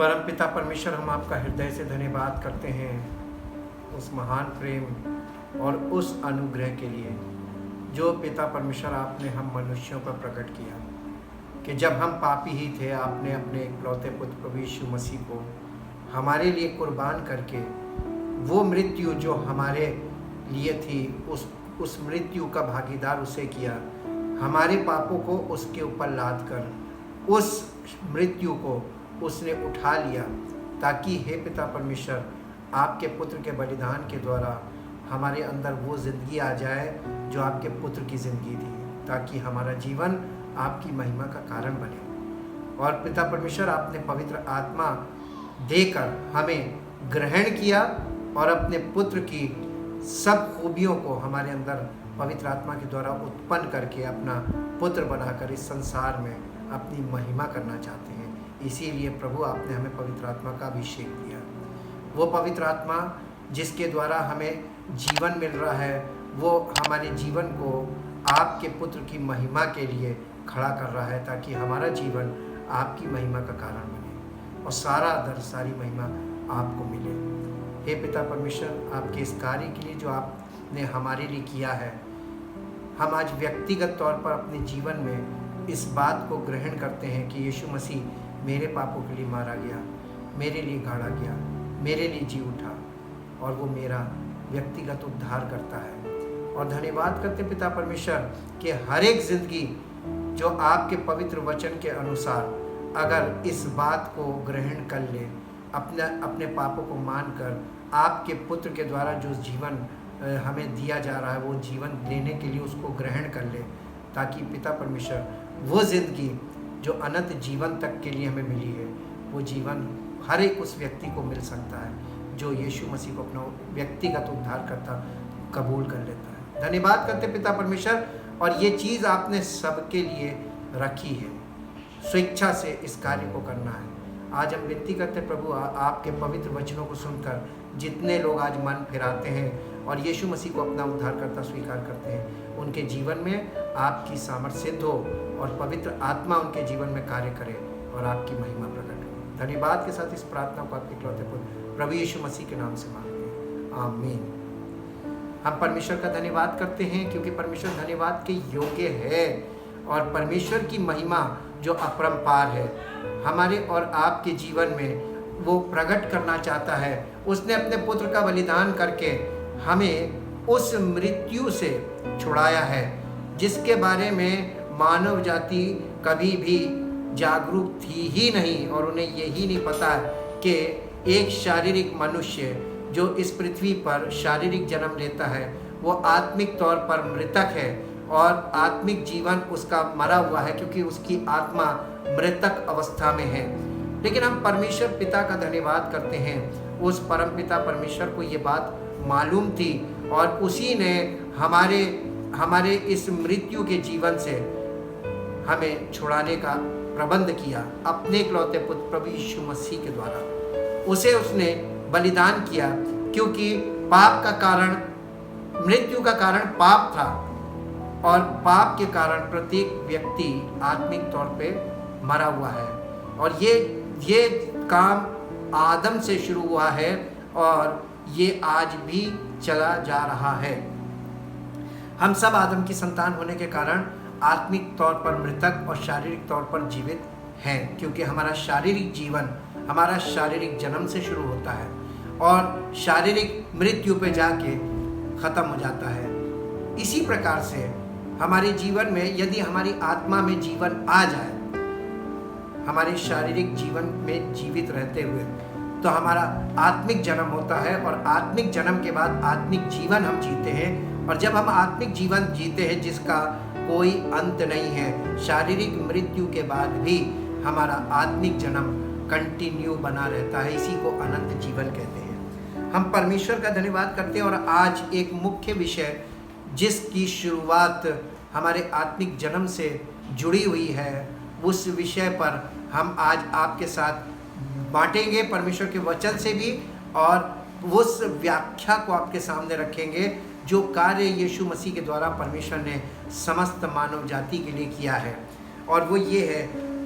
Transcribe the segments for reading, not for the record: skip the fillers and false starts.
परमपिता परमेश्वर, हम आपका हृदय से धन्यवाद करते हैं उस महान प्रेम और उस अनुग्रह के लिए जो पिता परमेश्वर आपने हम मनुष्यों पर प्रकट किया कि जब हम पापी ही थे, आपने अपने इकलौते पुत्र प्रभु यीशु मसीह को हमारे लिए कुर्बान करके वो मृत्यु जो हमारे लिए थी उस मृत्यु का भागीदार उसे किया। हमारे पापों को उसके ऊपर लाद कर उस मृत्यु को उसने उठा लिया, ताकि हे पिता परमेश्वर आपके पुत्र के बलिदान के द्वारा हमारे अंदर वो ज़िंदगी आ जाए जो आपके पुत्र की ज़िंदगी थी, ताकि हमारा जीवन आपकी महिमा का कारण बने। और पिता परमेश्वर आपने पवित्र आत्मा देकर हमें ग्रहण किया और अपने पुत्र की सब खूबियों को हमारे अंदर पवित्र आत्मा के द्वारा उत्पन्न करके अपना पुत्र बनाकर इस संसार में अपनी महिमा करना चाहते हैं। इसीलिए प्रभु आपने हमें पवित्र आत्मा का अभिषेक दिया। वो पवित्र आत्मा जिसके द्वारा हमें जीवन मिल रहा है, वो हमारे जीवन को आपके पुत्र की महिमा के लिए खड़ा कर रहा है, ताकि हमारा जीवन आपकी महिमा का कारण बने और सारा आदर सारी महिमा आपको मिले। हे पिता परमेश्वर, आपके इस कार्य के लिए जो आपने हमारे लिए किया है, हम आज व्यक्तिगत तौर पर अपने जीवन में इस बात को ग्रहण करते हैं कि यीशु मसीह मेरे पापों के लिए मारा गया, मेरे लिए गाड़ा गया, मेरे लिए जी उठा और वो मेरा व्यक्तिगत उद्धार करता है। और धन्यवाद करते पिता परमेश्वर कि हर एक ज़िंदगी जो आपके पवित्र वचन के अनुसार अगर इस बात को ग्रहण कर ले, अपने पापों को मानकर आपके पुत्र के द्वारा जो जीवन हमें दिया जा रहा है वो जीवन लेने के लिए उसको ग्रहण कर ले, ताकि पिता परमेश्वर वो ज़िंदगी जो अनंत जीवन तक के लिए हमें मिली है, वो जीवन हर एक उस व्यक्ति को मिल सकता है जो यीशु मसीह को अपना व्यक्तिगत उद्धारकर्ता कबूल कर लेता है। धन्यवाद करते पिता परमेश्वर, और ये चीज़ आपने सबके लिए रखी है, स्वेच्छा से इस कार्य को करना है। आज हम विनती करते प्रभु, आपके पवित्र वचनों को सुनकर जितने लोग आज मन फिराते हैं और यीशु मसीह को अपना उद्धारकर्ता स्वीकार करते हैं, उनके जीवन में आपकी सामर्थ्य सिद्ध हो और पवित्र आत्मा उनके जीवन में कार्य करे और आपकी महिमा प्रकट हो। धन्यवाद के साथ इस प्रार्थना को आपके इकलौते पुत्र प्रभु यीशु मसीह के नाम से मांगते हैं, आमीन। हम परमेश्वर का धन्यवाद करते हैं क्योंकि परमेश्वर धन्यवाद के योग्य है और परमेश्वर की महिमा जो अपरंपार है हमारे और आपके जीवन में वो प्रकट करना चाहता है। उसने अपने पुत्र का बलिदान करके हमें उस मृत्यु से छुड़ाया है जिसके बारे में मानव जाति कभी भी जागरूक थी ही नहीं, और उन्हें यही नहीं पता कि एक शारीरिक मनुष्य जो इस पृथ्वी पर शारीरिक जन्म लेता है वो आत्मिक तौर पर मृतक है और आत्मिक जीवन उसका मरा हुआ है, क्योंकि उसकी आत्मा मृतक अवस्था में है। लेकिन हम परमेश्वर पिता का धन्यवाद करते हैं, उस परम पिता परमेश्वर को ये बात मालूम थी और उसी ने हमारे इस मृत्यु के जीवन से हमें छुड़ाने का प्रबंध किया अपने इकलौते पुत्र प्रभु यीशु मसीह के द्वारा। उसे उसने बलिदान किया क्योंकि पाप का कारण, मृत्यु का कारण पाप था और पाप के कारण प्रत्येक व्यक्ति आत्मिक तौर पे मरा हुआ है। और ये काम आदम से शुरू हुआ है और ये आज भी चला जा रहा है। हम सब आदम की संतान होने के कारण आत्मिक तौर पर मृतक और शारीरिक तौर पर जीवित हैं, क्योंकि हमारा शारीरिक जीवन हमारा शारीरिक जन्म से शुरू होता है और शारीरिक मृत्यु पे जाके ख़त्म हो जाता है। इसी प्रकार से हमारे जीवन में यदि हमारी आत्मा में जीवन आ जाए, हमारे शारीरिक जीवन में जीवित रहते हुए, तो हमारा आत्मिक जन्म होता है और आत्मिक जन्म के बाद आत्मिक जीवन हम जीते हैं। और जब हम आत्मिक जीवन जीते हैं जिसका कोई अंत नहीं है, शारीरिक मृत्यु के बाद भी हमारा आत्मिक जन्म कंटिन्यू बना रहता है, इसी को अनंत जीवन कहते हैं। हम परमेश्वर का धन्यवाद करते हैं और आज एक मुख्य विषय जिसकी शुरुआत हमारे आत्मिक जन्म से जुड़ी हुई है, उस विषय पर हम आज आपके साथ बांटेंगे परमेश्वर के वचन से भी, और उस व्याख्या को आपके सामने रखेंगे जो कार्य यीशु मसीह के द्वारा परमेश्वर ने समस्त मानव जाति के लिए किया है। और वो ये है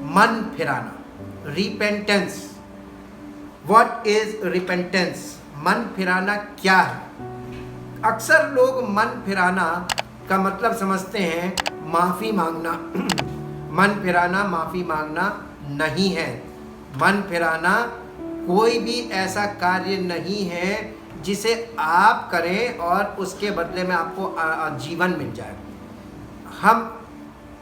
मन फिराना, रिपेंटेंस। What is repentance? मन फिराना क्या है? अक्सर लोग मन फिराना का मतलब समझते हैं माफ़ी मांगना। मन फिराना माफ़ी मांगना नहीं है। मन फिराना कोई भी ऐसा कार्य नहीं है जिसे आप करें और उसके बदले में आपको जीवन मिल जाए। हम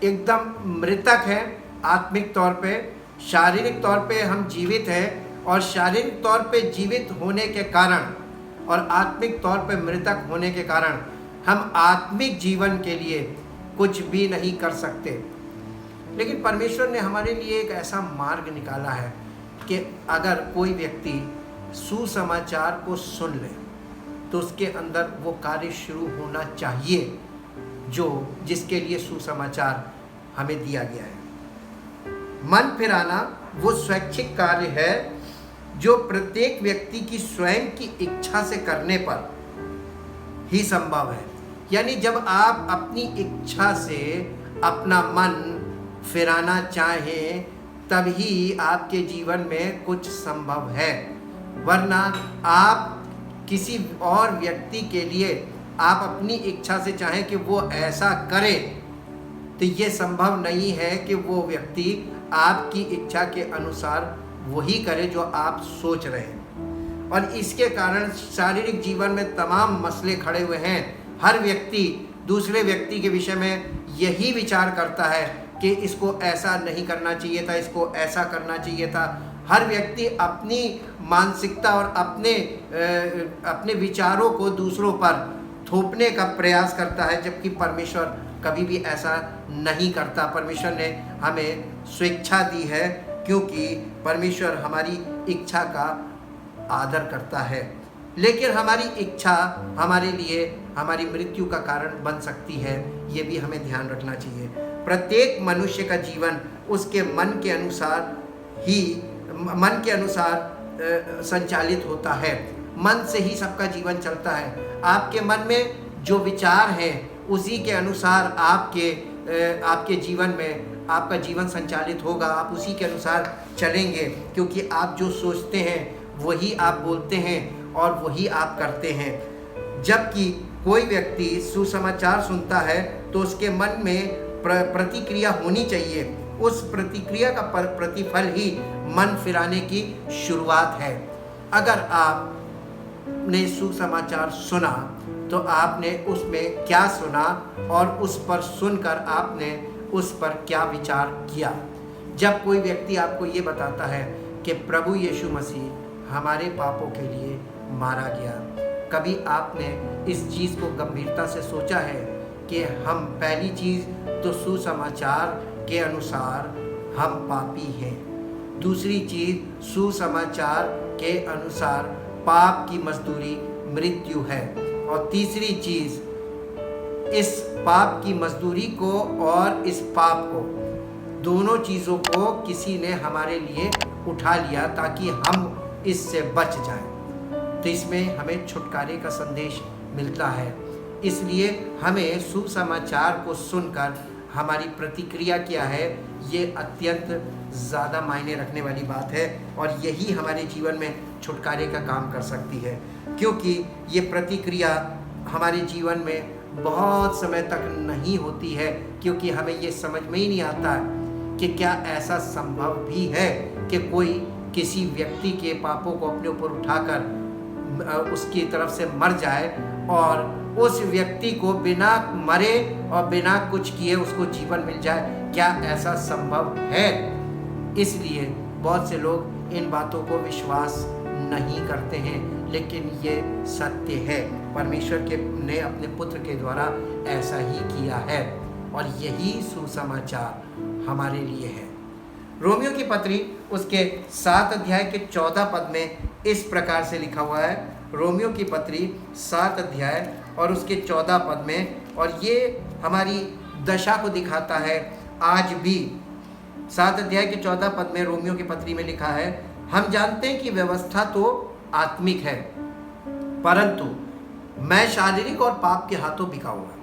एकदम मृतक हैं आत्मिक तौर पे, शारीरिक तौर पे हम जीवित हैं, और शारीरिक तौर पे जीवित होने के कारण और आत्मिक तौर पे मृतक होने के कारण हम आत्मिक जीवन के लिए कुछ भी नहीं कर सकते। लेकिन परमेश्वर ने हमारे लिए एक ऐसा मार्ग निकाला है कि अगर कोई व्यक्ति सुसमाचार को सुन ले तो उसके अंदर वो कार्य शुरू होना चाहिए जिसके लिए सुसमाचार हमें दिया गया है। मन फिराना वो स्वैच्छिक कार्य है जो प्रत्येक व्यक्ति की स्वयं की इच्छा से करने पर ही संभव है। यानी जब आप अपनी इच्छा से अपना मन फिराना चाहें तभी आपके जीवन में कुछ संभव है, वरना आप किसी और व्यक्ति के लिए आप अपनी इच्छा से चाहें कि वो ऐसा करे तो ये संभव नहीं है कि वो व्यक्ति आपकी इच्छा के अनुसार वही करे जो आप सोच रहे हैं। और इसके कारण शारीरिक जीवन में तमाम मसले खड़े हुए हैं। हर व्यक्ति दूसरे व्यक्ति के विषय में यही विचार करता है कि इसको ऐसा नहीं करना चाहिए था, इसको ऐसा करना चाहिए था। हर व्यक्ति अपनी मानसिकता और अपने विचारों को दूसरों पर थोपने का प्रयास करता है, जबकि परमेश्वर कभी भी ऐसा नहीं करता। परमेश्वर ने हमें स्वेच्छा दी है क्योंकि परमेश्वर हमारी इच्छा का आदर करता है। लेकिन हमारी इच्छा हमारे लिए हमारी मृत्यु का कारण बन सकती है, ये भी हमें ध्यान रखना चाहिए। प्रत्येक मनुष्य का जीवन उसके मन के अनुसार संचालित होता है। मन से ही सबका जीवन चलता है। आपके मन में जो विचार हैं उसी के अनुसार आपके जीवन में आपका जीवन संचालित होगा। आप उसी के अनुसार चलेंगे क्योंकि आप जो सोचते हैं वही आप बोलते हैं और वही आप करते हैं। जबकि कोई व्यक्ति सुसमाचार सुनता है तो उसके मन में प्रतिक्रिया होनी चाहिए। उस प्रतिक्रिया का प्रतिफल ही मन फिराने की शुरुआत है। अगर आपने सुसमाचार सुना तो आपने उसमें क्या सुना और उस पर सुनकर आपने उस पर क्या विचार किया। जब कोई व्यक्ति आपको ये बताता है कि प्रभु यीशु मसीह हमारे पापों के लिए मारा गया, कभी आपने इस चीज़ को गंभीरता से सोचा है कि हम पहली चीज़ तो सुसमाचार के अनुसार हम पापी हैं, दूसरी चीज़ सुसमाचार के अनुसार पाप की मजदूरी मृत्यु है, और तीसरी चीज़ इस पाप की मजदूरी को और इस पाप को दोनों चीज़ों को किसी ने हमारे लिए उठा लिया ताकि हम इससे बच जाएं। तो इसमें हमें छुटकारे का संदेश मिलता है। इसलिए हमें सुसमाचार को सुनकर हमारी प्रतिक्रिया क्या है ये अत्यंत ज़्यादा मायने रखने वाली बात है, और यही हमारे जीवन में छुटकारे का काम कर सकती है। क्योंकि ये प्रतिक्रिया हमारे जीवन में बहुत समय तक नहीं होती है, क्योंकि हमें ये समझ में ही नहीं आता कि क्या ऐसा संभव भी है कि कोई किसी व्यक्ति के पापों को अपने ऊपर उठाकर उसकी तरफ से मर जाए और उस व्यक्ति को बिना मरे और बिना कुछ किए उसको जीवन मिल जाए। क्या ऐसा संभव है? इसलिए बहुत से लोग इन बातों को विश्वास नहीं करते हैं, लेकिन ये सत्य है। परमेश्वर ने अपने पुत्र के द्वारा ऐसा ही किया है, और यही सुसमाचार हमारे लिए है। रोमियो की पत्री उसके 7 अध्याय के 14 पद में इस प्रकार से लिखा हुआ है। रोमियो की पत्री 7 अध्याय और उसके 14 पद में, और ये हमारी दशा को दिखाता है आज भी। 7 अध्याय के 14 पद में रोमियो की पत्री में लिखा है, हम जानते हैं कि व्यवस्था तो आत्मिक है, परंतु मैं शारीरिक और पाप के हाथों बिका हुआ।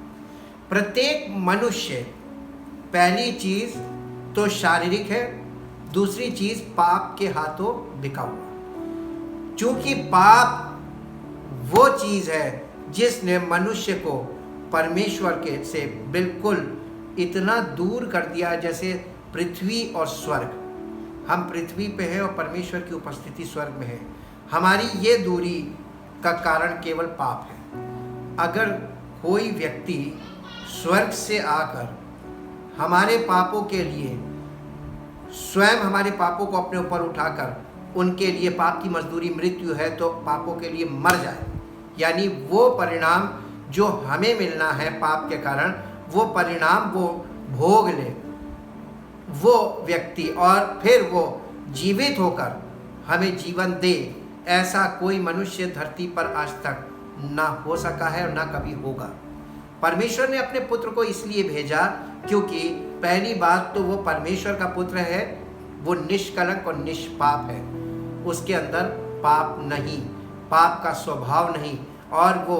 प्रत्येक मनुष्य पहली चीज तो शारीरिक है, दूसरी चीज पाप के हाथों बिका हुआ। क्योंकि पाप वो चीज़ है जिसने मनुष्य को परमेश्वर के से बिल्कुल इतना दूर कर दिया, जैसे पृथ्वी और स्वर्ग। हम पृथ्वी पे हैं और परमेश्वर की उपस्थिति स्वर्ग में है। हमारी ये दूरी का कारण केवल पाप है। अगर कोई व्यक्ति स्वर्ग से आकर हमारे पापों के लिए स्वयं हमारे पापों को अपने ऊपर उठाकर उनके लिए पाप की मजदूरी मृत्यु है तो पापों के लिए मर जाए, यानी वो परिणाम जो हमें मिलना है पाप के कारण, वो परिणाम वो भोग ले वो व्यक्ति और फिर वो जीवित होकर हमें जीवन दे, ऐसा कोई मनुष्य धरती पर आज तक ना हो सका है और ना कभी होगा। परमेश्वर ने अपने पुत्र को इसलिए भेजा क्योंकि पहली बात तो वो परमेश्वर का पुत्र है, वो निष्कलंक और निष्पाप है, उसके अंदर पाप नहीं, पाप का स्वभाव नहीं, और वो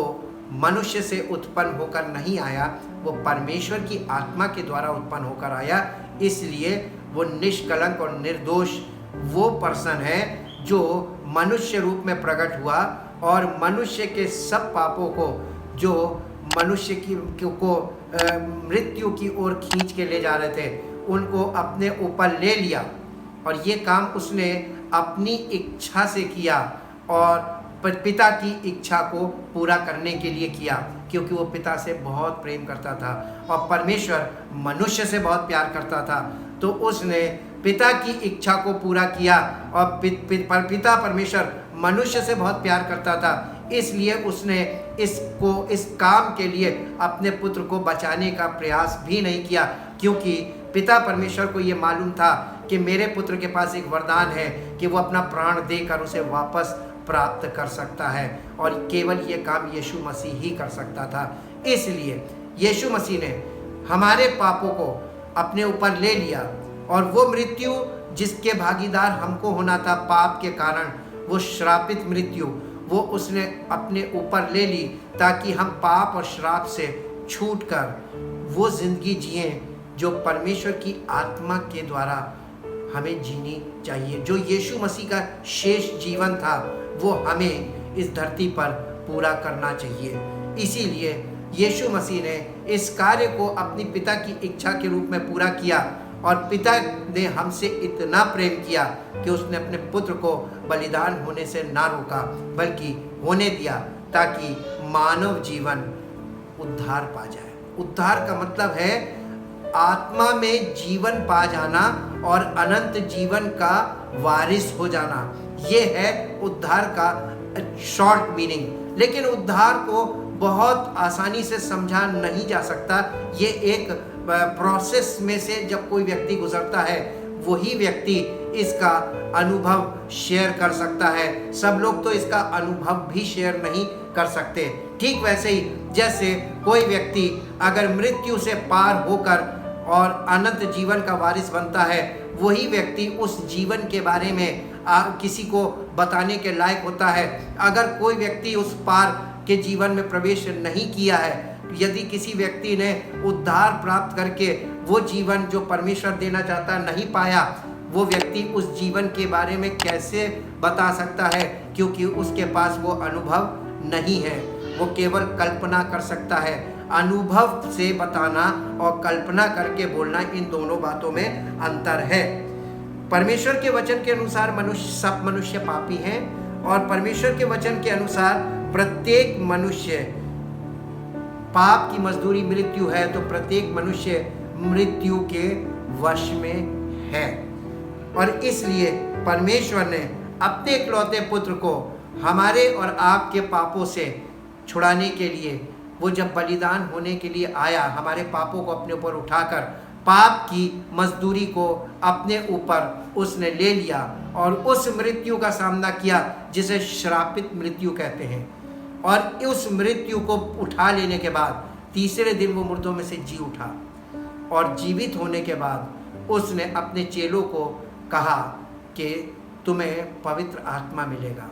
मनुष्य से उत्पन्न होकर नहीं आया, वो परमेश्वर की आत्मा के द्वारा उत्पन्न होकर आया। इसलिए वो निष्कलंक और निर्दोष वो पर्सन है जो मनुष्य रूप में प्रकट हुआ और मनुष्य के सब पापों को जो मनुष्य को मृत्यु की ओर खींच के ले जा रहे थे उनको अपने ऊपर ले लिया। और ये काम उसने अपनी इच्छा से किया और पिता की इच्छा को पूरा करने के लिए किया, क्योंकि वो पिता से बहुत प्रेम करता था और परमेश्वर मनुष्य से बहुत प्यार करता था। तो उसने पिता की इच्छा को पूरा किया और पिता परमेश्वर मनुष्य से बहुत प्यार करता था, इसलिए उसने इस काम के लिए अपने पुत्र को बचाने का प्रयास भी नहीं किया, क्योंकि पिता परमेश्वर को ये मालूम था कि मेरे पुत्र के पास एक वरदान है कि वो अपना प्राण देकर उसे वापस प्राप्त कर सकता है और केवल ये काम यीशु मसीह ही कर सकता था। इसलिए यीशु मसीह ने हमारे पापों को अपने ऊपर ले लिया और वो मृत्यु जिसके भागीदार हमको होना था पाप के कारण, वो श्रापित मृत्यु, वो उसने अपने ऊपर ले ली ताकि हम पाप और श्राप से छूटकर वो जिंदगी जिएं जो परमेश्वर की आत्मा के द्वारा हमें जीनी चाहिए। जो यीशु मसीह का शेष जीवन था वो हमें इस धरती पर पूरा करना चाहिए। इसीलिए यीशु मसीह ने इस कार्य को अपनी पिता की इच्छा के रूप में पूरा किया और पिता ने हमसे इतना प्रेम किया कि उसने अपने पुत्र को बलिदान होने से ना रोका बल्कि होने दिया ताकि मानव जीवन उद्धार पा जाए। उद्धार का मतलब है आत्मा में जीवन पा जाना और अनंत जीवन का वारिस हो जाना। ये है उद्धार का शॉर्ट मीनिंग। लेकिन उद्धार को बहुत आसानी से समझा नहीं जा सकता। ये एक प्रोसेस में से जब कोई व्यक्ति गुजरता है वही व्यक्ति इसका अनुभव शेयर कर सकता है। सब लोग तो इसका अनुभव भी शेयर नहीं कर सकते। ठीक वैसे ही जैसे कोई व्यक्ति अगर मृत्यु से पार होकर और अनंत जीवन का वारिस बनता है, वही व्यक्ति उस जीवन के बारे में किसी को बताने के लायक होता है। अगर कोई व्यक्ति उस पार के जीवन में प्रवेश नहीं किया है, यदि किसी व्यक्ति ने उद्धार प्राप्त करके वो जीवन जो परमेश्वर देना चाहता नहीं पाया, वो व्यक्ति उस जीवन के बारे में कैसे बता सकता है, क्योंकि उसके पास वो अनुभव नहीं है। वो केवल कल्पना कर सकता है। अनुभव से बताना और कल्पना करके बोलना, इन दोनों बातों में अंतर है। परमेश्वर के वचन के अनुसार सब मनुष्य पापी हैं और परमेश्वर के वचन के अनुसार प्रत्येक मनुष्य, पाप की मजदूरी मृत्यु है तो प्रत्येक मनुष्य मृत्यु के वश में है। और इसलिए परमेश्वर ने अपने इकलौते पुत्र को हमारे और आपके पापों से छुड़ाने के लिए, वो जब बलिदान होने के लिए आया, हमारे पापों को अपने ऊपर उठाकर पाप की मजदूरी को अपने ऊपर उसने ले लिया और उस मृत्यु का सामना किया जिसे श्रापित मृत्यु कहते हैं। और उस मृत्यु को उठा लेने के बाद तीसरे दिन वो मुर्दों में से जी उठा और जीवित होने के बाद उसने अपने चेलों को कहा कि तुम्हें पवित्र आत्मा मिलेगा।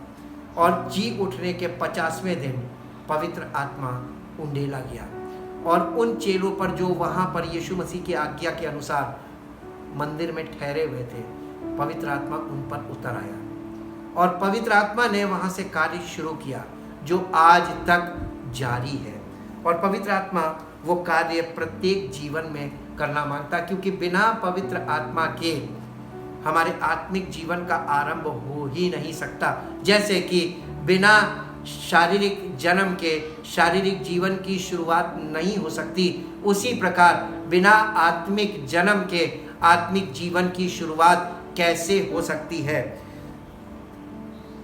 और जी उठने के 50वें दिन पवित्र आत्मा उंडेला गया और उन चेलों पर जो वहाँ पर यीशु मसीह की आज्ञा के अनुसार मंदिर में ठहरे हुए थे, पवित्र आत्मा उन पर उतर आया और पवित्र आत्मा ने वहाँ से कार्य शुरू किया जो आज तक जारी है। और पवित्र आत्मा वो कार्य प्रत्येक जीवन में करना मांगता, क्योंकि बिना पवित्र आत्मा के हमारे आत्मिक जीवन का आरंभ हो ही नहीं सकता। जैसे कि बिना शारीरिक जन्म के शारीरिक जीवन की शुरुआत नहीं हो सकती, उसी प्रकार बिना आत्मिक जन्म के आत्मिक जीवन की शुरुआत कैसे हो सकती है।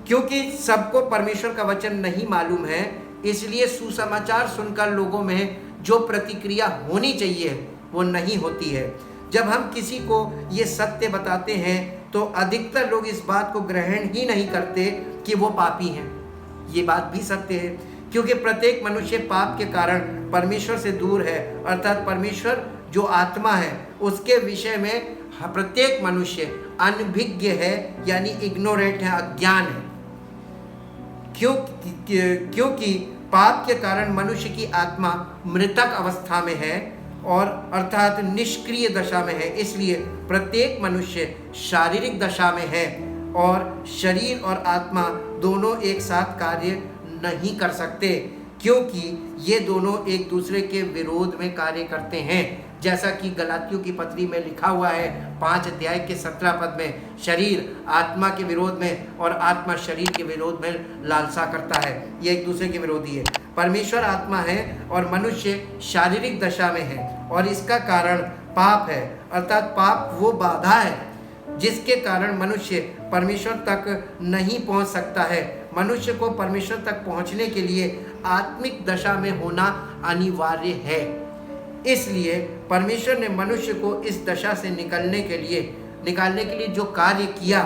क्योंकि सबको परमेश्वर का वचन नहीं मालूम है, इसलिए सुसमाचार सुनकर लोगों में जो प्रतिक्रिया होनी चाहिए वो नहीं होती है। जब हम किसी को ये सत्य बताते हैं तो अधिकतर लोग इस बात को ग्रहण ही नहीं करते कि वो पापी हैं। ये बात भी सत्य है, क्योंकि प्रत्येक मनुष्य पाप के कारण परमेश्वर से दूर है, अर्थात परमेश्वर जो आत्मा है उसके विषय में प्रत्येक मनुष्य अनभिज्ञ है, यानी इग्नोरेंट है, अज्ञान है। क्योंकि पाप के कारण मनुष्य की आत्मा मृतक अवस्था में है और अर्थात निष्क्रिय दशा में है। इसलिए प्रत्येक मनुष्य शारीरिक दशा में है और शरीर और आत्मा दोनों एक साथ कार्य नहीं कर सकते, क्योंकि ये दोनों एक दूसरे के विरोध में कार्य करते हैं। जैसा कि गलातियों की पत्री में लिखा हुआ है 5 अध्याय के 17 पद में, शरीर आत्मा के विरोध में और आत्मा शरीर के विरोध में लालसा करता है। ये एक दूसरे के विरोधी है। परमेश्वर आत्मा है और मनुष्य शारीरिक दशा में है, और इसका कारण पाप है, अर्थात पाप वो बाधा है जिसके कारण मनुष्य परमेश्वर तक नहीं पहुंच सकता है। मनुष्य को परमेश्वर तक पहुंचने के लिए आत्मिक दशा में होना अनिवार्य है। इसलिए परमेश्वर ने मनुष्य को इस दशा से निकालने के लिए जो कार्य किया,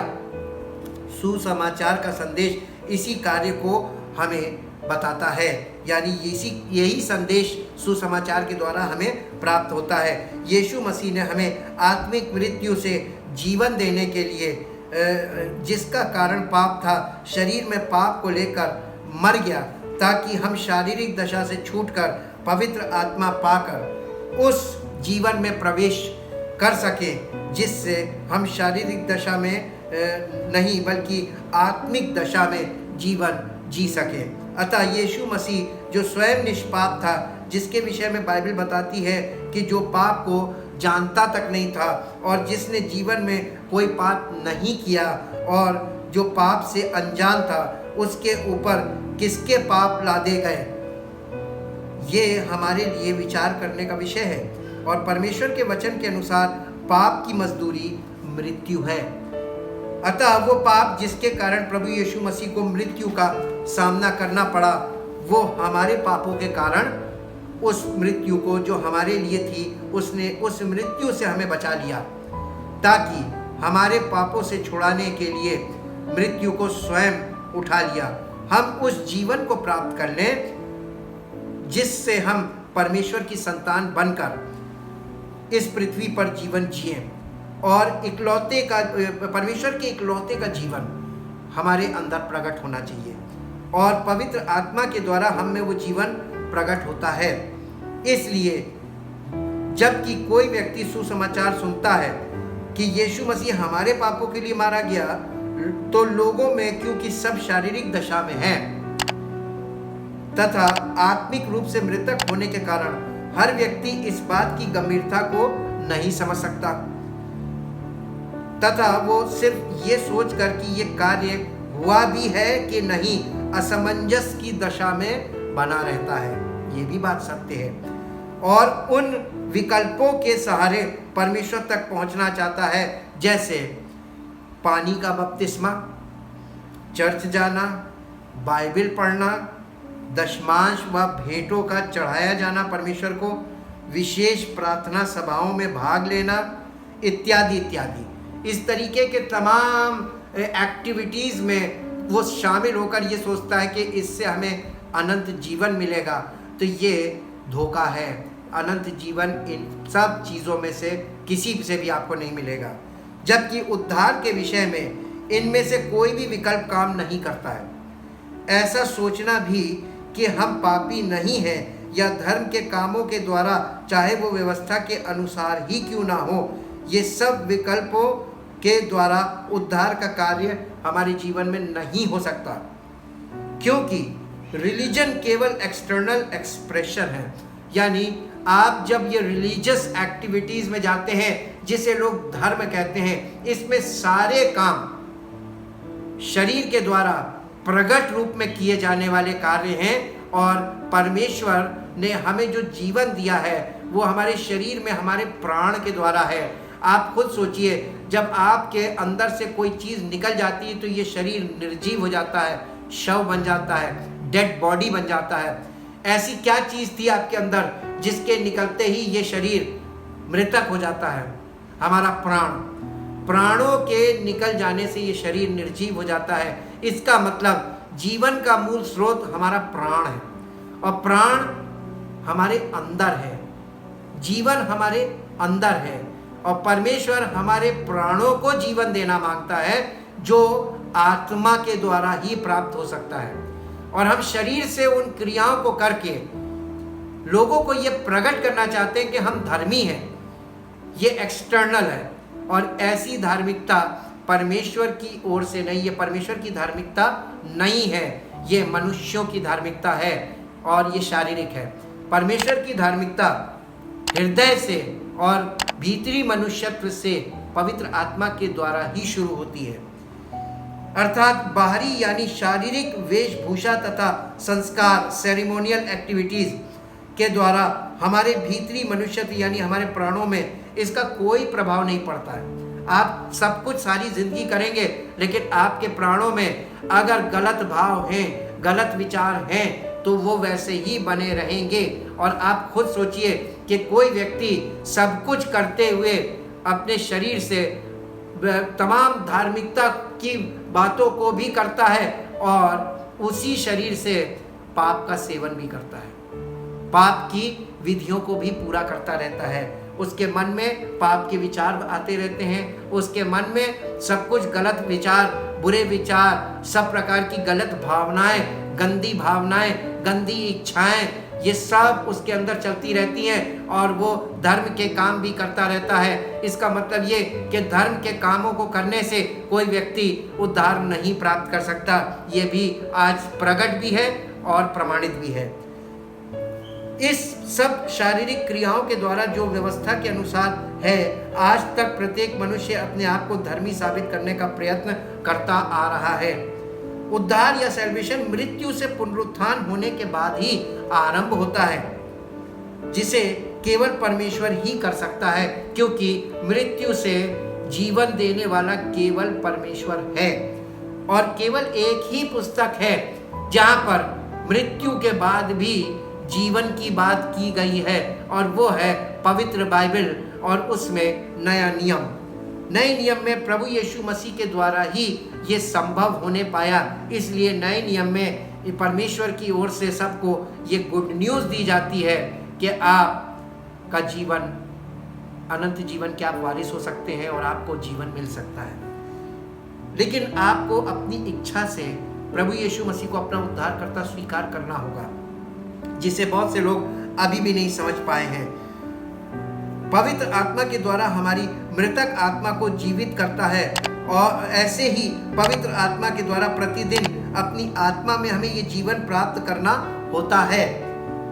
सुसमाचार का संदेश इसी कार्य को हमें बताता है, यानी यही संदेश सुसमाचार के द्वारा हमें प्राप्त होता है। यीशु मसीह ने हमें आत्मिक मृत्यु से जीवन देने के लिए, जिसका कारण पाप था, शरीर में पाप को लेकर मर गया, ताकि हम शारीरिक दशा से छूटकर पवित्र आत्मा पाकर उस जीवन में प्रवेश कर सके, जिससे हम शारीरिक दशा में नहीं बल्कि आत्मिक दशा में जीवन जी सके। अतः यीशु मसीह जो स्वयं निष्पाप था, जिसके विषय में बाइबल बताती है कि जो पाप को जानता तक नहीं था और जिसने जीवन में कोई पाप नहीं किया, और जो पाप से अनजान था, उसके ऊपर किसके पाप लादे गए, ये हमारे लिए विचार करने का विषय है। और परमेश्वर के वचन के अनुसार पाप की मजदूरी मृत्यु है। अतः वो पाप जिसके कारण प्रभु यीशु मसीह को मृत्यु का सामना करना पड़ा, वो हमारे पापों के कारण उस मृत्यु को जो हमारे लिए थी, उसने उस मृत्यु से हमें बचा लिया, ताकि हमारे पापों से छुड़ाने के लिए मृत्यु को स्वयं उठा लिया। हम उस जीवन को प्राप्त कर लें जिससे हम परमेश्वर की संतान बनकर इस पृथ्वी पर जीवन जिए, और परमेश्वर के इकलौते का जीवन हमारे अंदर प्रकट होना चाहिए, और पवित्र आत्मा के द्वारा हम में वो जीवन प्रकट होता है। इसलिए जबकि कोई व्यक्ति सुसमाचार सुनता है कि यीशु मसीह हमारे पापों के लिए मारा गया, तो लोगों में, क्योंकि सब शारीरिक दशा में हैं तथा आत्मिक रूप से मृतक होने के कारण, हर व्यक्ति इस बात की गंभीरता को नहीं समझ सकता, तथा वो सिर्फ ये सोचकर कि ये कार्य हुआ भी है कि नहीं, असमंजस की दशा में बना रहता है। ये भी बात सत्य है, और उन विकल्पों के सहारे परमेश्वर तक पहुंचना चाहता है, जैसे पानी का बपतिस्मा, चर्च जाना, बाइबल पढ़ना, दशमांश व भेंटों का चढ़ाया जाना परमेश्वर को, विशेष प्रार्थना सभाओं में भाग लेना, इत्यादि इत्यादि। इस तरीके के तमाम एक्टिविटीज़ में वो शामिल होकर ये सोचता है कि इससे हमें अनंत जीवन मिलेगा। तो ये धोखा है। अनंत जीवन इन सब चीज़ों में से किसी से भी आपको नहीं मिलेगा, जबकि उद्धार के विषय में इनमें से कोई भी विकल्प काम नहीं करता है। ऐसा सोचना भी कि हम पापी नहीं हैं या धर्म के कामों के द्वारा, चाहे वो व्यवस्था के अनुसार ही क्यों ना हो, ये सब विकल्पों के द्वारा उद्धार का कार्य हमारे जीवन में नहीं हो सकता, क्योंकि रिलीजन केवल एक्सटर्नल एक्सप्रेशन है। यानी आप जब ये रिलीजियस एक्टिविटीज में जाते हैं, जिसे लोग धर्म कहते हैं, इसमें सारे काम शरीर के द्वारा प्रकट रूप में किए जाने वाले कार्य हैं, और परमेश्वर ने हमें जो जीवन दिया है वो हमारे शरीर में हमारे प्राण के द्वारा है। आप खुद सोचिए, जब आपके अंदर से कोई चीज़ निकल जाती है तो ये शरीर निर्जीव हो जाता है, शव बन जाता है, डेड बॉडी बन जाता है। ऐसी क्या चीज़ थी आपके अंदर जिसके निकलते ही ये शरीर मृतक हो जाता है? हमारा प्राणों के निकल जाने से ये शरीर निर्जीव हो जाता है। इसका मतलब जीवन का मूल स्रोत हमारा प्राण है, और प्राण हमारे अंदर है, जीवन हमारे अंदर है, और परमेश्वर हमारे प्राणों को जीवन देना मांगता है, जो आत्मा के द्वारा ही प्राप्त हो सकता है। और हम शरीर से उन क्रियाओं को करके लोगों को ये प्रकट करना चाहते हैं कि हम धर्मी हैं। ये एक्सटर्नल है, और ऐसी धार्मिकता परमेश्वर की ओर से नहीं, ये परमेश्वर की धार्मिकता नहीं है, ये मनुष्यों की धार्मिकता है, और ये शारीरिक है। परमेश्वर की धार्मिकता हृदय से और भीतरी मनुष्यत्व से पवित्र आत्मा के द्वारा ही शुरू होती है। अर्थात बाहरी यानी शारीरिक वेशभूषा तथा संस्कार, सेरेमोनियल एक्टिविटीज के द्वारा हमारे भीतरी मनुष्यत्व यानी हमारे प्राणों में इसका कोई प्रभाव नहीं पड़ता है। आप सब कुछ सारी जिंदगी करेंगे, लेकिन आपके प्राणों में अगर गलत भाव हैं, गलत विचार हैं, तो वो वैसे ही बने रहेंगे। और आप खुद सोचिए कि कोई व्यक्ति सब कुछ करते हुए अपने शरीर से तमाम धार्मिकता की बातों को भी करता है, और उसी शरीर से पाप का सेवन भी करता है, पाप की विधियों को भी पूरा करता रहता है। उसके मन में पाप के विचार आते रहते हैं, उसके मन में सब कुछ गलत विचार, बुरे विचार, सब प्रकार की गलत भावनाएं, गंदी भावनाएं, गंदी इच्छाएं, ये सब उसके अंदर चलती रहती हैं, और वो धर्म के काम भी करता रहता है। इसका मतलब ये कि धर्म के कामों को करने से कोई व्यक्ति उद्धार नहीं प्राप्त कर सकता। ये भी आज प्रकट भी है और प्रमाणित भी है। इस सब शारीरिक क्रियाओं के द्वारा जो व्यवस्था के अनुसार है, आज तक प्रत्येक मनुष्य अपने आप को धर्मी साबित करने का प्रयत्न करता आ रहा है। उद्धार या सैल्वेशन मृत्यु से पुनरुत्थान होने के बाद ही आरंभ होता है, जिसे केवल परमेश्वर ही कर सकता है, क्योंकि मृत्यु से जीवन देने वाला केवल परमेश्वर है। और केवल एक ही पुस्तक है जहां पर मृत्यु के बाद भी जीवन की बात की गई है, और वो है पवित्र बाइबल, और उसमें नया नियम। नए नियम में प्रभु यीशु मसीह के द्वारा ही ये संभव होने पाया। इसलिए नए नियम में परमेश्वर की ओर से सबको ये गुड न्यूज़ दी जाती है कि आपका जीवन, अनंत जीवन के आप वारिस हो सकते हैं, और आपको जीवन मिल सकता है। लेकिन आपको अपनी इच्छा से प्रभु यीशु मसीह को अपना उद्धारकर्ता स्वीकार करना होगा, जिसे बहुत से लोग अभी भी नहीं समझ पाए हैं। पवित्र आत्मा के द्वारा हमारी मृतक आत्मा को जीवित करता है, और ऐसे ही पवित्र आत्मा के द्वारा प्रतिदिन अपनी आत्मा में हमें ये जीवन प्राप्त करना होता है।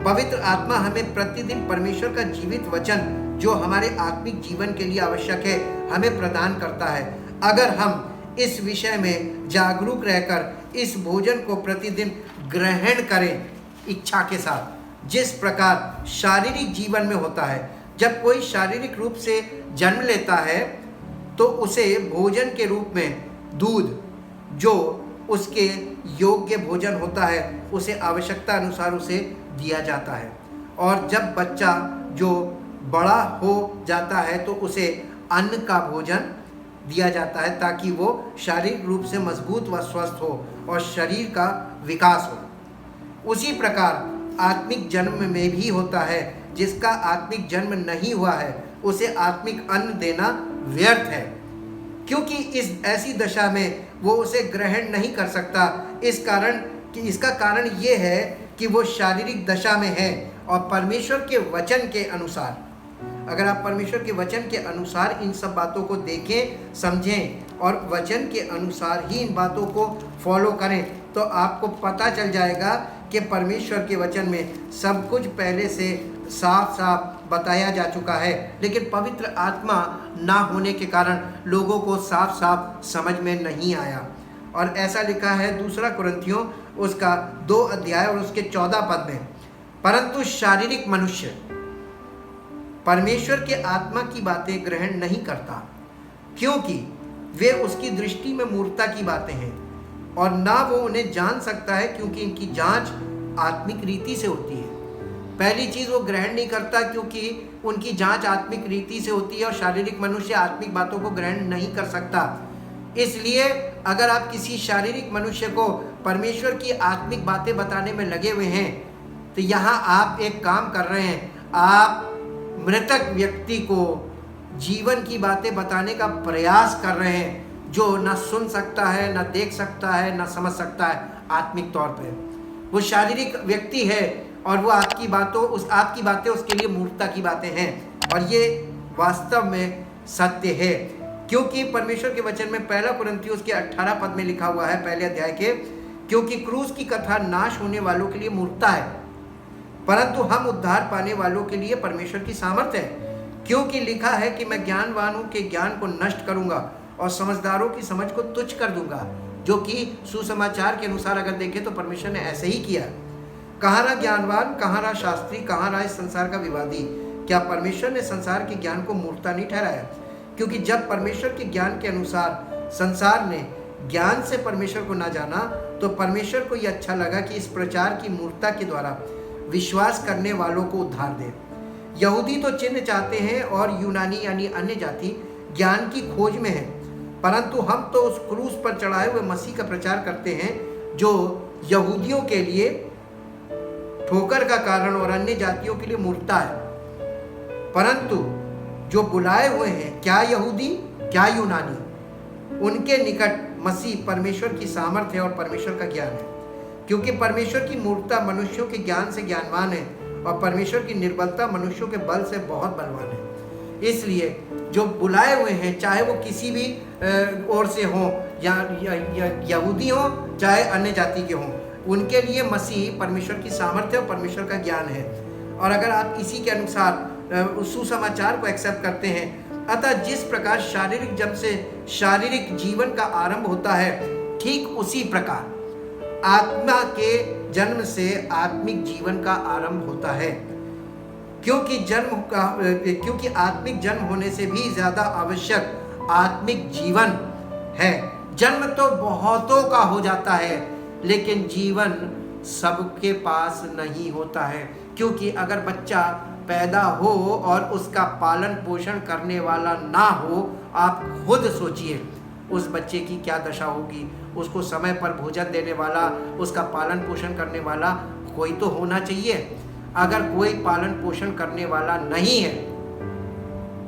पवित्र आत्मा हमें प्रतिदिन परमेश्वर का जीवित वचन, जो हमारे आत्मिक जीवन के लिए आवश्यक है, हमें प्रदान करता है। अगर हम इस विषय में जागरूक रहकर इस भोजन को प्रतिदिन ग्रहण करें इच्छा के साथ, जिस प्रकार शारीरिक जीवन में होता है, जब कोई शारीरिक रूप से जन्म लेता है तो उसे भोजन के रूप में दूध, जो उसके योग्य भोजन होता है, उसे आवश्यकता अनुसार उसे दिया जाता है। और जब बच्चा जो बड़ा हो जाता है तो उसे अन्न का भोजन दिया जाता है, ताकि वो शारीरिक रूप से मजबूत व स्वस्थ हो और शरीर का विकास हो। उसी प्रकार आत्मिक जन्म में भी होता है। जिसका आत्मिक जन्म नहीं हुआ है उसे आत्मिक अन्न देना व्यर्थ है, क्योंकि इस ऐसी दशा में वो उसे ग्रहण नहीं कर सकता। इसका कारण ये है कि वो शारीरिक दशा में है, और परमेश्वर के वचन के अनुसार अगर आप परमेश्वर के वचन के अनुसार इन सब बातों को देखें, समझें और वचन के अनुसार ही इन बातों को फॉलो करें, तो आपको पता चल जाएगा कि परमेश्वर के वचन में सब कुछ पहले से साफ साफ बताया जा चुका है। लेकिन पवित्र आत्मा ना होने के कारण लोगों को साफ साफ समझ में नहीं आया। और ऐसा लिखा है 2 कुरिन्थियों उसका 2 अध्याय और उसके 14 पद में, परंतु शारीरिक मनुष्य परमेश्वर के आत्मा की बातें ग्रहण नहीं करता, क्योंकि वे उसकी दृष्टि में मूर्खता की बातें हैं, और ना वो उन्हें जान सकता है, क्योंकि इनकी जांच आत्मिक रीति से होती है। पहली चीज़, वो ग्रहण नहीं करता क्योंकि उनकी जांच आत्मिक रीति से होती है, और शारीरिक मनुष्य आत्मिक बातों को ग्रहण नहीं कर सकता। इसलिए अगर आप किसी शारीरिक मनुष्य को परमेश्वर की आत्मिक बातें बताने में लगे हुए हैं, तो यहाँ आप एक काम कर रहे हैं, आप मृतक व्यक्ति को जीवन की बातें बताने का प्रयास कर रहे हैं, जो ना सुन सकता है, ना देख सकता है, ना समझ सकता है आत्मिक तौर पे। वो शारीरिक व्यक्ति है और वो आपकी बातें उसके लिए मूर्खता की बातें हैं, और ये वास्तव में सत्य है। क्योंकि परमेश्वर के वचन में 1 कुरिन्थियों उसके 18 पद में लिखा हुआ है, पहले अध्याय के, क्योंकि क्रूस की कथा नाश होने वालों के लिए मूर्खता है, परंतु हम उद्धार पाने वालों के लिए परमेश्वर की सामर्थ है। क्योंकि लिखा है कि मैं ज्ञानवानों के ज्ञान को नष्ट करूंगा और समझदारों की समझ को तुच्छ कर दूंगा, जो कि सुसमाचार के अनुसार अगर देखें तो परमेश्वर ने ऐसे ही किया। कहाँ रहा ज्ञानवान, कहाँ रहा शास्त्री, कहाँ रहा इस संसार का विवादी? क्या परमेश्वर ने संसार के ज्ञान को मूर्खता नहीं ठहराया? क्योंकि जब परमेश्वर के ज्ञान के अनुसार संसार ने ज्ञान से परमेश्वर को ना जाना, तो परमेश्वर को यह अच्छा लगा कि इस प्रचार की मूर्खता के द्वारा विश्वास करने वालों को उद्धार दे। यहूदी तो चिन्ह चाहते हैं और यूनानी यानी अन्य जाति ज्ञान की खोज में है, परंतु हम तो उस क्रूस पर चढ़ाए हुए मसीह का प्रचार करते हैं, जो यहूदियों के लिए ठोकर का कारण और अन्य जातियों के लिए मूर्खता है। परंतु जो बुलाए हुए हैं, क्या यहूदी क्या यूनानी, उनके निकट मसीह परमेश्वर की सामर्थ है और परमेश्वर का ज्ञान है। क्योंकि परमेश्वर की मूर्खता मनुष्यों के ज्ञान से ज्ञानवान है, और परमेश्वर की निर्बलता मनुष्यों के बल से बहुत बलवान है। इसलिए जो बुलाए हुए हैं, चाहे वो किसी भी ओर से हों, या यहूदी हों चाहे अन्य जाति के हों, उनके लिए मसीह परमेश्वर की सामर्थ्य और परमेश्वर का ज्ञान है। और अगर आप इसी के अनुसार उस सुसमाचार को एक्सेप्ट करते हैं, अतः जिस प्रकार शारीरिक जन्म से शारीरिक जीवन का आरंभ होता है, ठीक उसी प्रकार आत्मा के जन्म से आत्मिक जीवन का आरंभ होता है। क्योंकि आत्मिक जन्म होने से भी ज्यादा आवश्यक आत्मिक जीवन है। जन्म तो बहुतों का हो जाता है, लेकिन जीवन सबके पास नहीं होता है। क्योंकि अगर बच्चा पैदा हो और उसका पालन पोषण करने वाला ना हो, आप खुद सोचिए उस बच्चे की क्या दशा होगी। उसको समय पर भोजन देने वाला, उसका पालन पोषण करने वाला कोई तो होना चाहिए। अगर कोई पालन पोषण करने वाला नहीं है,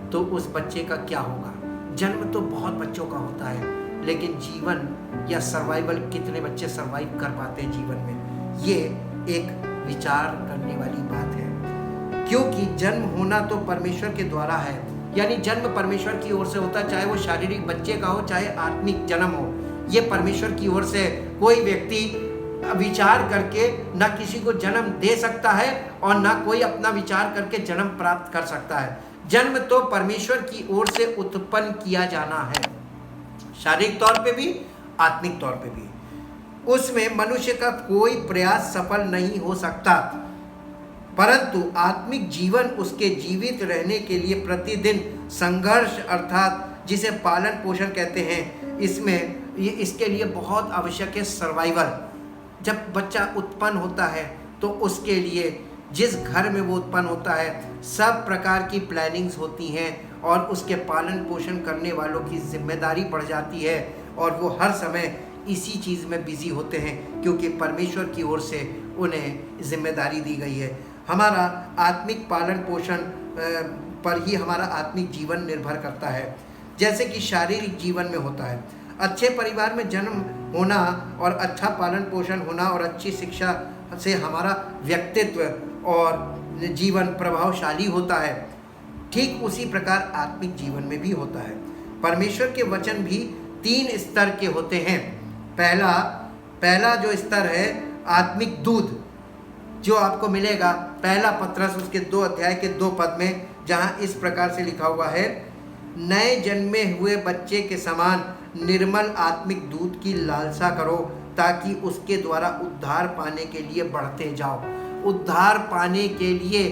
तो उस बच्चे का क्या होगा? जन्म तो बहुत बच्चों का होता है, लेकिन जीवन या सर्वाइवल कितने बच्चे सर्वाइव कर पाते हैं जीवन में, ये एक विचार करने वाली बात है। क्योंकि जन्म होना तो परमेश्वर के द्वारा है, यानी जन्म परमेश्वर की ओर से होता, चाहे वो शारीरिक बच्चे का हो चाहे आत्मिक जन्म हो, ये परमेश्वर की ओर से। कोई व्यक्ति विचार करके ना किसी को जन्म दे सकता है और ना कोई अपना विचार करके जन्म प्राप्त कर सकता है। जन्म तो परमेश्वर की ओर से उत्पन्न किया जाना है, शारीरिक तौर पे भी आत्मिक तौर पे भी। उसमें मनुष्य का कोई प्रयास सफल नहीं हो सकता, परंतु आत्मिक जीवन उसके जीवित रहने के लिए प्रतिदिन संघर्ष, अर्थात जिसे पालन पोषण कहते हैं, इसके लिए बहुत आवश्यक है सर्वाइवल। जब बच्चा उत्पन्न होता है तो उसके लिए जिस घर में वो उत्पन्न होता है सब प्रकार की प्लानिंग्स होती हैं, और उसके पालन पोषण करने वालों की जिम्मेदारी बढ़ जाती है, और वो हर समय इसी चीज़ में बिजी होते हैं, क्योंकि परमेश्वर की ओर से उन्हें जिम्मेदारी दी गई है। हमारा आत्मिक पालन पोषण पर ही हमारा आत्मिक जीवन निर्भर करता है, जैसे कि शारीरिक जीवन में होता है। अच्छे परिवार में जन्म होना और अच्छा पालन पोषण होना और अच्छी शिक्षा से हमारा व्यक्तित्व और जीवन प्रभावशाली होता है। ठीक उसी प्रकार आत्मिक जीवन में भी होता है। परमेश्वर के वचन भी 3 स्तर के होते हैं। पहला जो स्तर है आत्मिक दूध, जो आपको मिलेगा पहला पत्रस उसके 2 अध्याय के 2 पद में, जहाँ इस प्रकार से लिखा हुआ है, नए जन्मे हुए बच्चे के समान निर्मल आत्मिक दूध की लालसा करो, ताकि उसके द्वारा उद्धार पाने के लिए बढ़ते जाओ। उद्धार पाने के लिए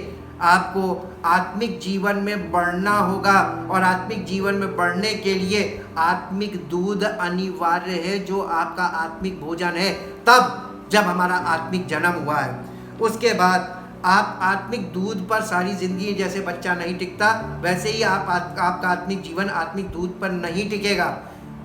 आपको आत्मिक जीवन में बढ़ना होगा, और आत्मिक जीवन में बढ़ने के लिए आत्मिक दूध अनिवार्य है, जो आपका आत्मिक भोजन है। तब जब हमारा आत्मिक जन्म हुआ है, उसके बाद आप आत्मिक दूध पर सारी जिंदगी, जैसे बच्चा नहीं टिकता वैसे ही आपका आत्मिक जीवन आत्मिक दूध पर नहीं टिकेगा।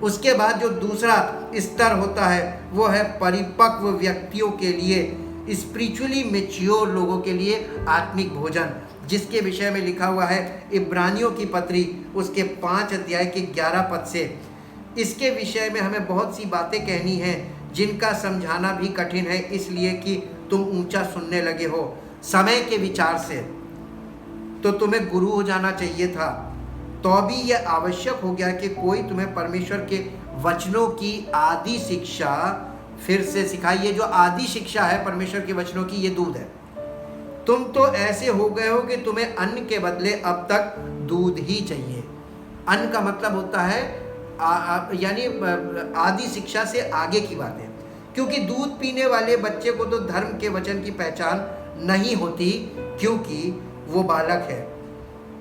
उसके बाद जो दूसरा स्तर होता है वो है परिपक्व व्यक्तियों के लिए, स्पिरिचुअली मैच्योर लोगों के लिए आत्मिक भोजन, जिसके विषय में लिखा हुआ है इब्रानियों की पत्री उसके 5 अध्याय के 11 पद से। इसके विषय में हमें बहुत सी बातें कहनी हैं, जिनका समझाना भी कठिन है, इसलिए कि तुम ऊंचा सुनने लगे हो। समय के विचार से तो तुम्हें गुरु हो जाना चाहिए था, तो भी यह आवश्यक हो गया कि कोई तुम्हें परमेश्वर के वचनों की आदि शिक्षा फिर से सिखाई। ये जो आदि शिक्षा है परमेश्वर के वचनों की, ये दूध है। तुम तो ऐसे हो गए हो कि तुम्हें अन्न के बदले अब तक दूध ही चाहिए। अन्न का मतलब होता है यानी आदि शिक्षा से आगे की बात है, क्योंकि दूध पीने वाले बच्चे को तो धर्म के वचन की पहचान नहीं होती, क्योंकि वो बालक है।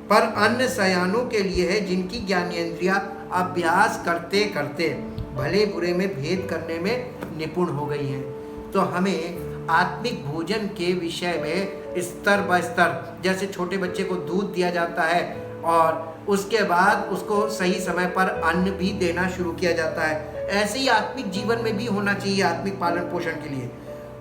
पर अन्न सयानों के लिए है, जिनकी ज्ञानेंद्रियां अभ्यास करते करते भले बुरे में भेद करने में निपुण हो गई हैं। तो हमें आत्मिक भोजन के विषय में स्तर ब स्तर, जैसे छोटे बच्चे को दूध दिया जाता है और उसके बाद उसको सही समय पर अन्न भी देना शुरू किया जाता है, ऐसे ही आत्मिक जीवन में भी होना चाहिए। आत्मिक पालन पोषण के लिए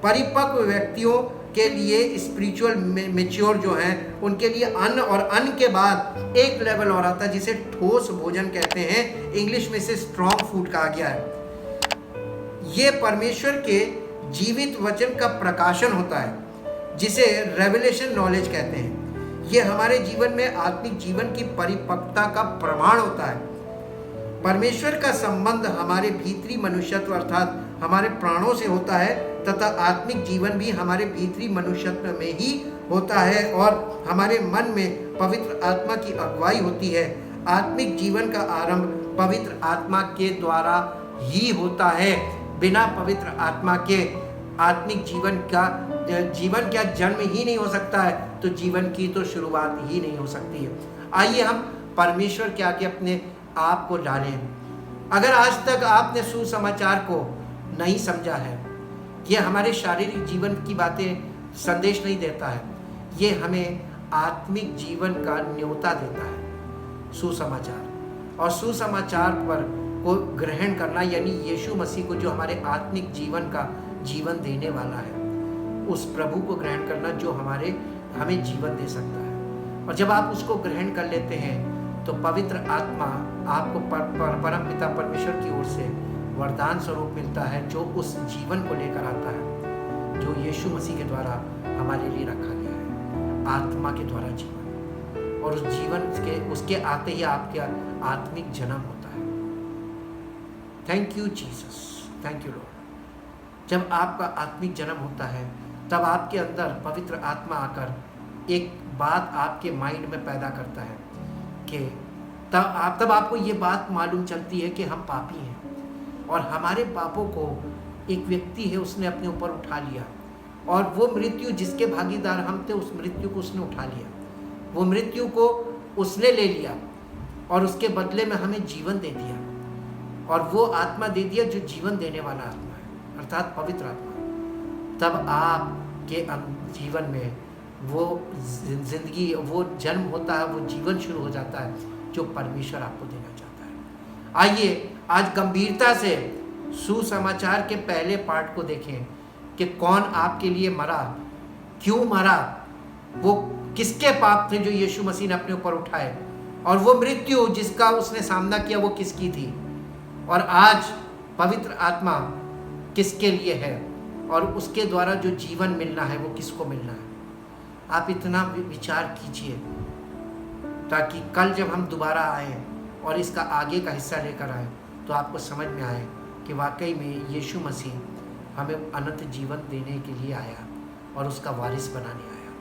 परिपक्व व्यक्तियों के लिए, स्पिरिचुअल मैच्योर जो हैं उनके लिए अन्न, और अन्न के बाद एक लेवल और आता है जिसे ठोस भोजन कहते हैं। इंग्लिश में इसे स्ट्रॉन्ग फूड कहा गया है। ये परमेश्वर के जीवित वचन का प्रकाशन होता है, जिसे रेवलेशन नॉलेज कहते हैं। ये हमारे जीवन में आत्मिक जीवन की परिपक्वता का प्रमाण होता है। परमेश्वर का संबंध हमारे भीतरी मनुष्यत्व अर्थात हमारे प्राणों से होता है, तथा आत्मिक जीवन भी हमारे भीतरी मनुष्यत्व में ही होता है, और हमारे मन में पवित्र आत्मा की अगुवाई होती है। आत्मिक जीवन का आरंभ पवित्र आत्मा के द्वारा ही होता है। बिना पवित्र आत्मा के आत्मिक जीवन का जन्म ही नहीं हो सकता है, तो जीवन की तो शुरुआत ही नहीं हो सकती है। आइए हम परमेश्वर के आगे अपने आप को डालें। अगर आज तक आपने सुसमाचार को नहीं समझा है, ये हमारे शारीरिक जीवन की बातें संदेश नहीं देता है, ये हमें आत्मिक जीवन का न्योता देता है सुसमाचार। और सुसमाचार पर को ग्रहण करना, यानी यीशु मसीह को जो हमारे आत्मिक जीवन का जीवन देने वाला है, उस प्रभु को ग्रहण करना जो हमें जीवन दे सकता है। और जब आप उसको ग्रहण कर लेते हैं तो पवित्र आत्मा आपको परम पिता परमेश्वर की ओर से वरदान स्वरूप मिलता है, जो उस जीवन को लेकर आता है जो यीशु मसीह के द्वारा हमारे लिए रखा गया है, आत्मा के द्वारा जीवन। और उस जीवन के उसके आते ही आपके आत्मिक जन्म होता है। Thank you Jesus, thank you Lord. जब आपका आत्मिक जन्म होता है तब आपके अंदर पवित्र आत्मा आकर एक बात आपके माइंड में पैदा करता है कि तब आपको ये बात मालूम चलती है कि हम पापी हैं, और हमारे पापों को एक व्यक्ति है उसने अपने ऊपर उठा लिया, और वो मृत्यु जिसके भागीदार हम थे, उस मृत्यु को उसने उठा लिया। वो मृत्यु को उसने ले लिया और उसके बदले में हमें जीवन दे दिया, और वो आत्मा दे दिया जो जीवन देने वाला आत्मा है, अर्थात पवित्र आत्मा। तब आपके जीवन में वो जिंदगी, वो जन्म होता है, वो जीवन शुरू हो जाता है जो परमेश्वर आपको देना चाहता है। आइए आज गंभीरता से सुसमाचार के पहले पार्ट को देखें कि कौन आपके लिए मरा, क्यों मरा, वो किसके पाप थे जो यीशु मसीह ने अपने ऊपर उठाए, और वो मृत्यु जिसका उसने सामना किया वो किसकी थी, और आज पवित्र आत्मा किसके लिए है, और उसके द्वारा जो जीवन मिलना है वो किसको मिलना है। आप इतना विचार कीजिए। ताकि कल जब हम दोबारा आए और इसका आगे का हिस्सा लेकर आए तो आपको समझ में आए कि वाकई में यीशु मसीह हमें अनंत जीवन देने के लिए आया और उसका वारिस बनाने आया।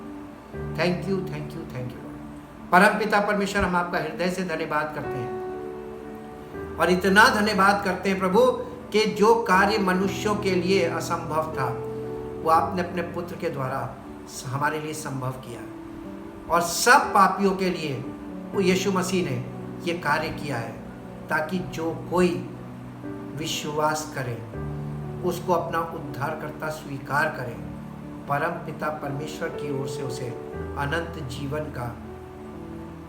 Thank you, thank you, thank you Lord. परमपिता परमेश्वर, हम आपका हृदय से धन्यवाद करते हैं और इतना धन्यवाद करते हैं प्रभु कि जो कार्य मनुष्यों के लिए असंभव था वो आपने अपने पुत्र के द्वारा हमारे लिए संभव किया और सब पापियों के लिए वो यीशु मसीह ने ये कार्य किया है ताकि जो कोई विश्वास करे, उसको अपना उद्धारकर्ता स्वीकार करे, परम पिता परमेश्वर की ओर से उसे अनंत जीवन का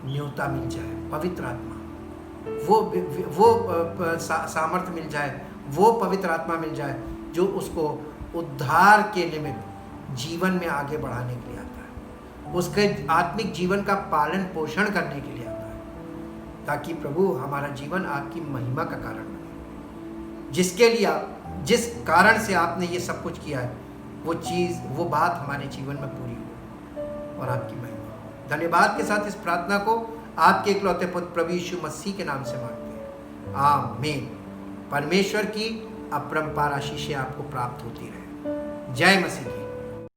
न्योता मिल जाए, पवित्र आत्मा, वो सामर्थ्य मिल जाए, वो पवित्र आत्मा मिल जाए जो उसको उद्धार के निमित्त जीवन में आगे बढ़ाने के लिए आता है, उसके आत्मिक जीवन का पालन पोषण करने के लिए आता है, ताकि प्रभु हमारा जीवन आपकी महिमा का कारण बने। जिसके लिए जिस कारण से आपने ये सब कुछ किया है वो चीज़, वो बात हमारे जीवन में पूरी हो और आपकी महिमा। धन्यवाद के साथ इस प्रार्थना को आपके इकलौते पुत्र प्रभु यीशु मसीह के नाम से मांगते हैं, आमीन। परमेश्वर की अपरंपार आशीषें आपको प्राप्त होती रहे। जय मसीह की।